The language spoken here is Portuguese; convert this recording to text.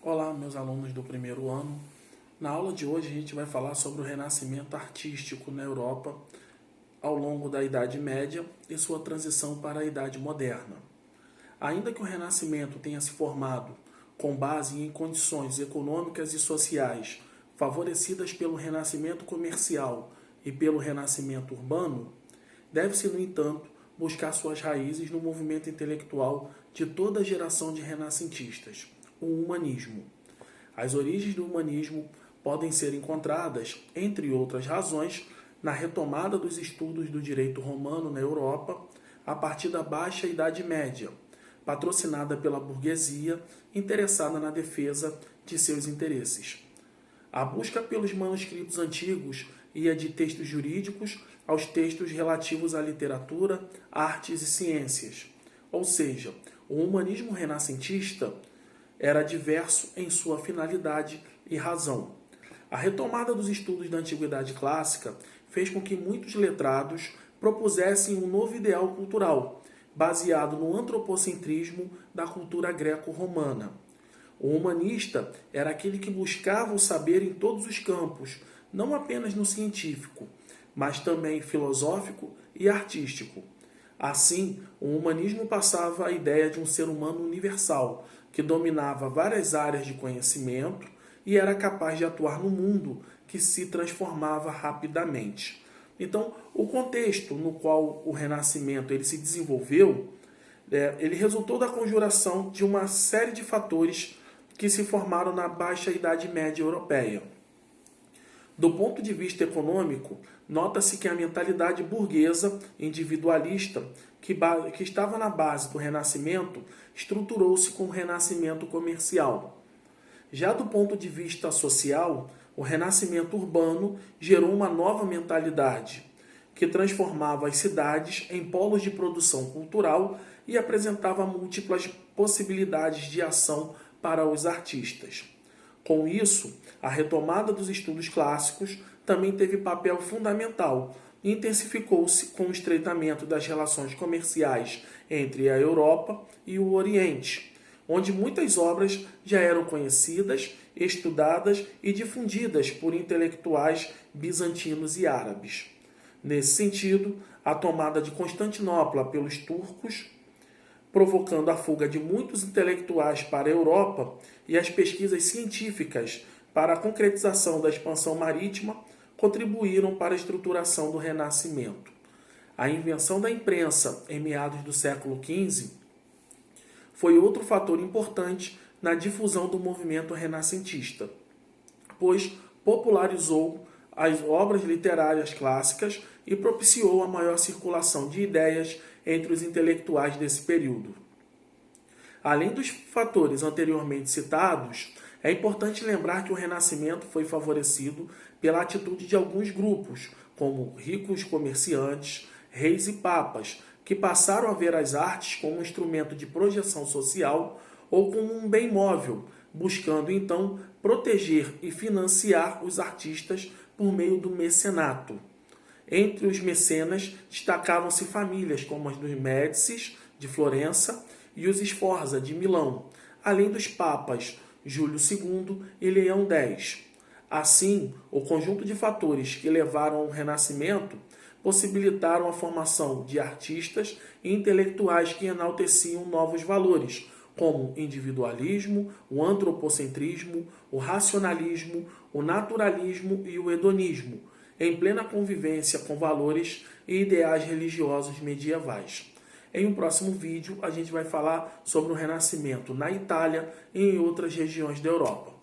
Olá, meus alunos do primeiro ano. Na aula de hoje a gente vai falar sobre o renascimento artístico na Europa ao longo da Idade Média e sua transição para a Idade Moderna. Ainda que o Renascimento tenha se formado com base em condições econômicas e sociais favorecidas pelo renascimento comercial e pelo renascimento urbano, deve-se, no entanto, buscar suas raízes no movimento intelectual de toda a geração de renascentistas, o humanismo. As origens do humanismo podem ser encontradas, entre outras razões, na retomada dos estudos do direito romano na Europa a partir da Baixa Idade Média, patrocinada pela burguesia interessada na defesa de seus interesses. A busca pelos manuscritos antigos ia de textos jurídicos aos textos relativos à literatura, artes e ciências. Ou seja, o humanismo renascentista era diverso em sua finalidade e razão. A retomada dos estudos da Antiguidade Clássica fez com que muitos letrados propusessem um novo ideal cultural, baseado no antropocentrismo da cultura greco-romana. O humanista era aquele que buscava o saber em todos os campos, não apenas no científico, mas também filosófico e artístico. Assim, o humanismo passava a ideia de um ser humano universal, que dominava várias áreas de conhecimento e era capaz de atuar no mundo que se transformava rapidamente. Então, o contexto no qual o Renascimento ele se desenvolveu, ele resultou da conjuração de uma série de fatores que se formaram na Baixa Idade Média Europeia. Do ponto de vista econômico, nota-se que a mentalidade burguesa, individualista, que estava na base do Renascimento, estruturou-se com o Renascimento comercial. Já do ponto de vista social, o Renascimento urbano gerou uma nova mentalidade, que transformava as cidades em polos de produção cultural e apresentava múltiplas possibilidades de ação para os artistas. Com isso, a retomada dos estudos clássicos também teve papel fundamental e intensificou-se com o estreitamento das relações comerciais entre a Europa e o Oriente, onde muitas obras já eram conhecidas, estudadas e difundidas por intelectuais bizantinos e árabes. Nesse sentido, a tomada de Constantinopla pelos turcos, provocando a fuga de muitos intelectuais para a Europa e as pesquisas científicas para a concretização da expansão marítima, contribuíram para a estruturação do Renascimento. A invenção da imprensa em meados do século XV foi outro fator importante na difusão do movimento renascentista, pois popularizou as obras literárias clássicas e propiciou a maior circulação de ideias entre os intelectuais desse período. Além dos fatores anteriormente citados, é importante lembrar que o Renascimento foi favorecido pela atitude de alguns grupos, como ricos comerciantes, reis e papas, que passaram a ver as artes como um instrumento de projeção social ou como um bem móvel, buscando então proteger e financiar os artistas por meio do mecenato. Entre os mecenas destacavam-se famílias como as dos Médicis, de Florença, e os Sforza, de Milão, além dos papas Júlio II e Leão X. Assim, o conjunto de fatores que levaram ao Renascimento possibilitaram a formação de artistas e intelectuais que enalteciam novos valores, como o individualismo, o antropocentrismo, o racionalismo, o naturalismo e o hedonismo, em plena convivência com valores e ideais religiosos medievais. Em um próximo vídeo, a gente vai falar sobre o Renascimento na Itália e em outras regiões da Europa.